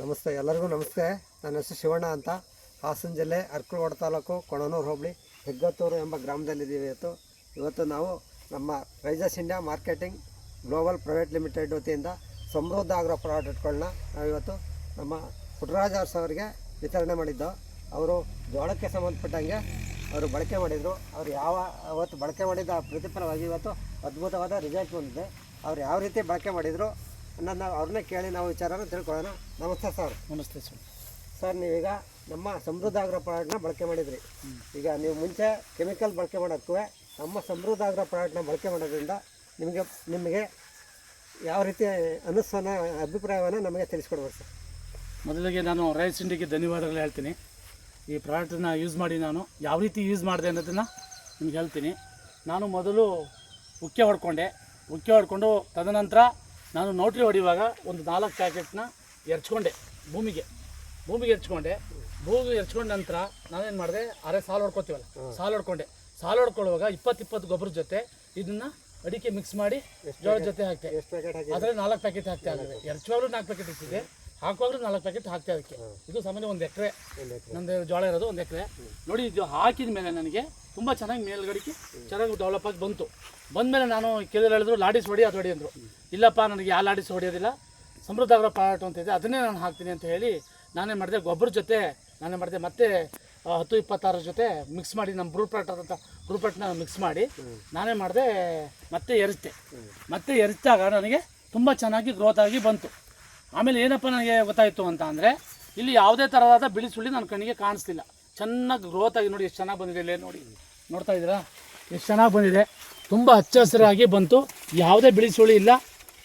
ನಮಸ್ತೆ, ಎಲ್ಲರಿಗೂ ನಮಸ್ತೆ. ನನ್ನ ಹೆಸರು ಶಿವಣ್ಣ ಅಂತ. ಹಾಸನ ಜಿಲ್ಲೆ ಅರ್ಕಲವಾಡ ತಾಲೂಕು ಕೊಣನೂರು ಹೋಬಳಿ ಹೆಗ್ಗತ್ತೂರು ಎಂಬ ಗ್ರಾಮದಲ್ಲಿದ್ದೀವಿ. ಇವತ್ತು ನಾವು ನಮ್ಮ rises India marketing global private limited ವತಿಯಿಂದ ಸಮೃದ್ಧ ಆಗ್ರೋ ಪ್ರಾಡಕ್ಟ್ಗಳನ್ನ ನಾವಿವತ್ತು ನಮ್ಮ ಪುಟ್ಟರಾಜ್ ಅವರಿಗೆ ವಿತರಣೆ ಮಾಡಿದ್ದು. ಅವರು ಜೋಳಕ್ಕೆ ಸಂಬಂಧಪಟ್ಟಂಗೆ ಅವರು ಬಳಕೆ ಮಾಡಿದರು. ಅವರು ಅವತ್ತು ಬಳಕೆ ಮಾಡಿದ ಪ್ರತಿಫಲವಾಗಿ ಇವತ್ತು ಅದ್ಭುತವಾದ ರಿಸಲ್ಟ್ ಬಂದಿದೆ. ಅವ್ರು ಯಾವ ರೀತಿ ಬಳಕೆ ಮಾಡಿದರು ಅನ್ನೋದನ್ನ ಅವ್ರನ್ನೇ ಕೇಳಿ ನಾವು ವಿಚಾರನ ತಿಳ್ಕೊಳ್ಳೋಣ. ನಮಸ್ತೆ ಸರ್. ನಮಸ್ತೆ ಸರ್. ಸರ್, ನೀವೀಗ ನಮ್ಮ ಸಮೃದ್ಧ ಆಗ್ರೋ ಪ್ರಾಡಕ್ಟ್ನ ಬಳಕೆ ಮಾಡಿದ್ರಿ. ಈಗ ನೀವು ಮುಂಚೆ ಕೆಮಿಕಲ್ ಬಳಕೆ ಮಾಡೋಕ್ಕೂ ನಮ್ಮ ಸಮೃದ್ಧ ಆಗ್ರೋ ಪ್ರಾಡಕ್ಟ್ನ ಬಳಕೆ ಮಾಡೋದ್ರಿಂದ ನಿಮಗೆ ಯಾವ ರೀತಿ ಅನಿಸೋನ ಅಭಿಪ್ರಾಯವನ್ನು ನಮಗೆ ತಿಳಿಸ್ಕೊಡ್ಬೋದು ಸರ್. ಮೊದಲಿಗೆ ನಾನು ರೈಸ್ ಇಂಡಿಯಾಗೆ ಧನ್ಯವಾದಗಳು ಹೇಳ್ತೀನಿ. ಈ ಪ್ರಾಡಕ್ಟನ್ನ ಯೂಸ್ ಮಾಡಿ ನಾನು ಯಾವ ರೀತಿ ಯೂಸ್ ಮಾಡಿದೆ ಅನ್ನೋದನ್ನು ನಿಮ್ಗೆ ಹೇಳ್ತೀನಿ. ನಾನು ಮೊದಲು ಉಕ್ಕೆ ಹೊಡ್ಕೊಂಡು ತದನಂತರ ನಾನು ನೋಟ್ರಿ ಹೊಡೆಯುವಾಗ ಒಂದು 4 ಪ್ಯಾಕೆಟ್ನ ಎರಚ್ಕೊಂಡೆ. ಭೂಮಿಗೆ ಎರಚ್ಕೊಂಡ ನಂತರ ನಾನೇನು ಮಾಡಿದೆ, ಸಾಲು ಹೊಡ್ಕೊತೀವಲ್ಲ, ಸಾಲು ಹೊಡ್ಕೊಳ್ಳುವಾಗ 20 ಗೊಬ್ಬರದ ಜೊತೆ ಇದನ್ನು ಅಡಿಕೆ ಮಿಕ್ಸ್ ಮಾಡಿ ಜೋಳದ ಜೊತೆ ಹಾಕ್ತೆ. ಆದರೆ 4 ಪ್ಯಾಕೆಟ್ ಹಾಕ್ತೆ ಆಗಿದೆ. ಎರಚುವಾಗಲೂ 4 ಪ್ಯಾಕೆಟ್ ಇಟ್ಟಿದೆ, ಹಾಕುವಾಗಲೂ 4 ಪ್ಯಾಕೆಟ್ ಹಾಕ್ತೆ. ಅದಕ್ಕೆ ಇದು ಸಾಮಾನ್ಯ 1 ಎಕರೆ ನಂದು ಜೋಳ ಇರೋದು, 1 ಎಕರೆ. ನೋಡಿ, ಇದು ಹಾಕಿದ ಮೇಲೆ ನನಗೆ ತುಂಬ ಚೆನ್ನಾಗಿ ಮೇಲ್ಗಡೆಗೆ ಚೆನ್ನಾಗಿ ಡೆವಲಪ್ ಆಗಿ ಬಂದಮೇಲೆ ನಾನು ಕೆಲವರು ಹೇಳಿದ್ರು ಲಾಡಿಸ್ ಹೊಡಿ ಅಂದರು. ಇಲ್ಲಪ್ಪ, ನನಗೆ ಯಾವ ಲಾಡಿಸ್ ಹೊಡೆಯೋದಿಲ್ಲ, ಸಮೃದ್ಧ ಆಗ್ರೋ ಪ್ರಾಡಕ್ಟ್ ಅಂತ ಇದೆ, ಅದನ್ನೇ ನಾನು ಹಾಕ್ತೀನಿ ಅಂತ ಹೇಳಿ ನಾನೇನು ಮಾಡಿದೆ, ಗೊಬ್ಬರದ ಜೊತೆ ನಾನೇನು ಮಾಡಿದೆ, ಮತ್ತೆ 10-26 ಜೊತೆ ಮಿಕ್ಸ್ ಮಾಡಿ ನಮ್ಮ ಬ್ರೂಪ್ರಾಟ್ನ ಮಿಕ್ಸ್ ಮಾಡಿ ನಾನೇ ಮಾಡಿದೆ, ಮತ್ತೆ ಎರಚಿದಾಗ ನನಗೆ ತುಂಬ ಚೆನ್ನಾಗಿ ಗ್ರೋತ್ ಆಗಿ ಬಂತು. ಆಮೇಲೆ ಏನಪ್ಪ ನನಗೆ ಗೊತ್ತಾಯಿತು ಅಂತ ಅಂದರೆ, ಇಲ್ಲಿ ಯಾವುದೇ ಥರವಾದ ಬಿಳಿ ಸುಳಿ ನನ್ನ ಕಣ್ಣಿಗೆ ಕಾಣಿಸ್ತಿಲ್ಲ. ಚೆನ್ನಾಗಿ ಗ್ರೋತ್ ಆಗಿ ನೋಡಿ ಎಷ್ಟು ಚೆನ್ನಾಗಿ ಬಂದಿದೆ. ಇಲ್ಲೇ ನೋಡಿ, ನೋಡ್ತಾ ಇದ್ದೀರಾ ಎಷ್ಟು ಚೆನ್ನಾಗಿ ಬಂದಿದೆ. ತುಂಬ ಹಚ್ಚ ಹಸಿರಾಗಿ ಬಂತು. ಯಾವುದೇ ಬಿಳಿ ಸುಳಿ ಇಲ್ಲ,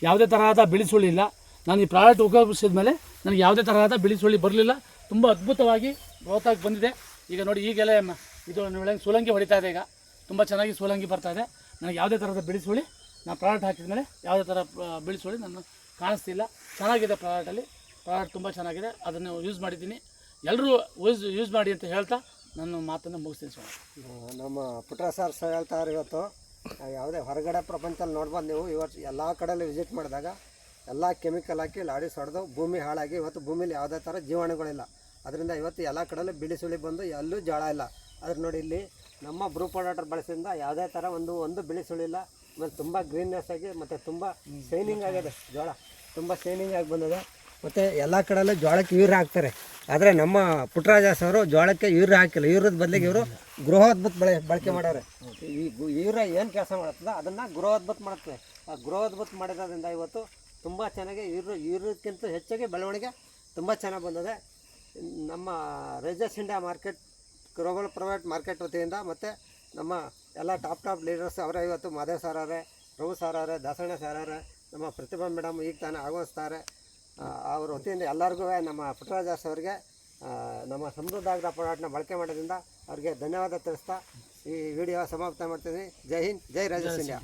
ಯಾವುದೇ ತರಹದ ಬಿಳಿ ಸುಳಿ ಇಲ್ಲ. ನಾನು ಈ ಪ್ರಾಡಕ್ಟ್ ಉಪಯೋಗಿಸಿದ ಮೇಲೆ ನನಗೆ ಯಾವುದೇ ತರಹದ ಬಿಳಿ ಸುಳಿ ಬರಲಿಲ್ಲ. ತುಂಬ ಅದ್ಭುತವಾಗಿ ಗ್ರೋತ್ ಆಗಿ ಬಂದಿದೆ. ಈಗ ನೋಡಿ, ಈಗೆಲ್ಲ ಇದು ಒಳಗೆ ಸೂಲಂಗಿ ಹೊಡಿತಾ ಇದೆ. ಈಗ ತುಂಬ ಚೆನ್ನಾಗಿ ಸೂಲಂಗಿ ಬರ್ತಾ ಇದೆ. ನನಗೆ ಯಾವುದೇ ಥರದ ಬಿಳಿ ಸುಳಿ ನಾನು ಪ್ರಾಡಕ್ಟ್ ಹಾಕಿದ ಮೇಲೆ ಯಾವುದೇ ಥರ ಬಿಳಿ ಸುಳಿ ನನ್ನ ಕಾಣಿಸ್ತಿಲ್ಲ. ಚೆನ್ನಾಗಿದೆ ಪ್ರಾಡಕ್ಟ್ ತುಂಬ ಚೆನ್ನಾಗಿದೆ. ಅದನ್ನು ಯೂಸ್ ಮಾಡಿದ್ದೀನಿ. ಎಲ್ಲರೂ ಯೂಸ್ ಮಾಡಿ ಅಂತ ಹೇಳ್ತಾ ನಾನು ಮಾತನ್ನು ಮುಗಿಸ್ತೀನಿ ಸರ್. ನಮ್ಮ ಪುಟ್ಟರಾಜ್ ಸರ್ ಹೇಳ್ತಾರೆ, ಇವತ್ತು ಯಾವುದೇ ಹೊರಗಡೆ ಪ್ರಪಂಚದಲ್ಲಿ ನೋಡ್ಬೋದು ನೀವು. ಇವತ್ತು ಎಲ್ಲ ಕಡೆಯಲ್ಲಿ ವಿಸಿಟ್ ಮಾಡಿದಾಗ ಎಲ್ಲ ಕೆಮಿಕಲ್ ಹಾಕಿ ಲಾಡಿಸ್ ಹೊಡೆದು ಭೂಮಿ ಹಾಳಾಗಿ ಇವತ್ತು ಭೂಮಿಲಿ ಯಾವುದೇ ಥರ ಜೀವಾಣುಗಳಿಲ್ಲ. ಅದರಿಂದ ಇವತ್ತು ಎಲ್ಲ ಕಡೆಯಲ್ಲೂ ಬಿಳಿ ಸುಳಿ ಬಂದು ಎಲ್ಲೂ ಜೋಳ ಇಲ್ಲ. ಅದ್ರ ನೋಡಿ, ಇಲ್ಲಿ ನಮ್ಮ ಬ್ರೂ ಪ್ರಾಡಕ್ಟ್ ಬಳಸಿದಿಂದ ಯಾವುದೇ ಥರ ಒಂದು ಬಿಳಿ ಸುಳಿ ಇಲ್ಲ. ಆಮೇಲೆ ತುಂಬ ಗ್ರೀನ್ನೆಸ್ ಆಗಿ ಮತ್ತು ತುಂಬ ಶೈನಿಂಗ್ ಆಗಿದೆ. ಜೋಳ ತುಂಬ ಶೈನಿಂಗ್ ಆಗಿ ಬಂದಿದೆ. ಮತ್ತು ಎಲ್ಲ ಕಡೆಯಲ್ಲೂ ಜೋಳಕ್ಕೆ ಯೂರಿಯಾ ಹಾಕ್ತಾರೆ. ಆದರೆ ನಮ್ಮ ಪುಟ್ಟರಾಜ್ ಅವರು ಜೋಳಕ್ಕೆ ಯೂರಿಯಾ ಹಾಕಿಲ್ಲ. ಯೂರಿಯಾದ ಬದಲಿಗೆ ಇವರು ಗೃಹೋದ್ಭುತ ಬಳಕೆ ಮಾಡ್ಯಾರೆ. ಈ ಯೂರಿಯಾ ಏನು ಕೆಲಸ ಮಾಡುತ್ತದ ಅದನ್ನು ಗೃಹೋದ್ಭುತ ಮಾಡುತ್ತೆ. ಆ ಗೃಹೋದ್ಭುತ ಮಾಡಿರೋದ್ರಿಂದ ಇವತ್ತು ತುಂಬ ಚೆನ್ನಾಗಿ ಯೂರಿಯಾಕ್ಕಿಂತ ಹೆಚ್ಚಾಗಿ ಬೆಳವಣಿಗೆ ತುಂಬ ಚೆನ್ನಾಗಿ ಬಂದಿದೆ. ನಮ್ಮ rises India market global private market ವತಿಯಿಂದ ಮತ್ತು ನಮ್ಮ ಎಲ್ಲ ಟಾಪ್ ಲೀಡರ್ಸ್ ಅವರೇ, ಇವತ್ತು ಮಾದೇವ್ ಸರ್ ಅವರೇ, ರಘು ಸರ್ ಅವರೇ, ದಾಸಣ್ಣ ಸರ್ ಅವರೇ, ನಮ್ಮ ಪ್ರತಿಭಾ ಮೇಡಮ್ ಈಗ ತಾನೇ ಆಗಮಿಸ್ತಾರೆ. ಅವ್ರ ವತಿಯಿಂದ ಎಲ್ಲರಿಗೂ ನಮ್ಮ ಪುಟ್ಟರಾಜ್ ಅವರಿಗೆ ನಮ್ಮ ಸಮೃದ್ಧ ಆಗ್ರೋ ಪ್ರಾಡಕ್ಟ್ನ ಬಳಕೆ ಮಾಡೋದ್ರಿಂದ ಅವ್ರಿಗೆ ಧನ್ಯವಾದ ತಿಳಿಸ್ತಾ ಈ ವಿಡಿಯೋ ಸಮಾಪ್ತ ಮಾಡ್ತೀನಿ. ಜೈ ಹಿಂದ್, ಜೈ ರೈಸಸ್ ಇಂಡಿಯಾ.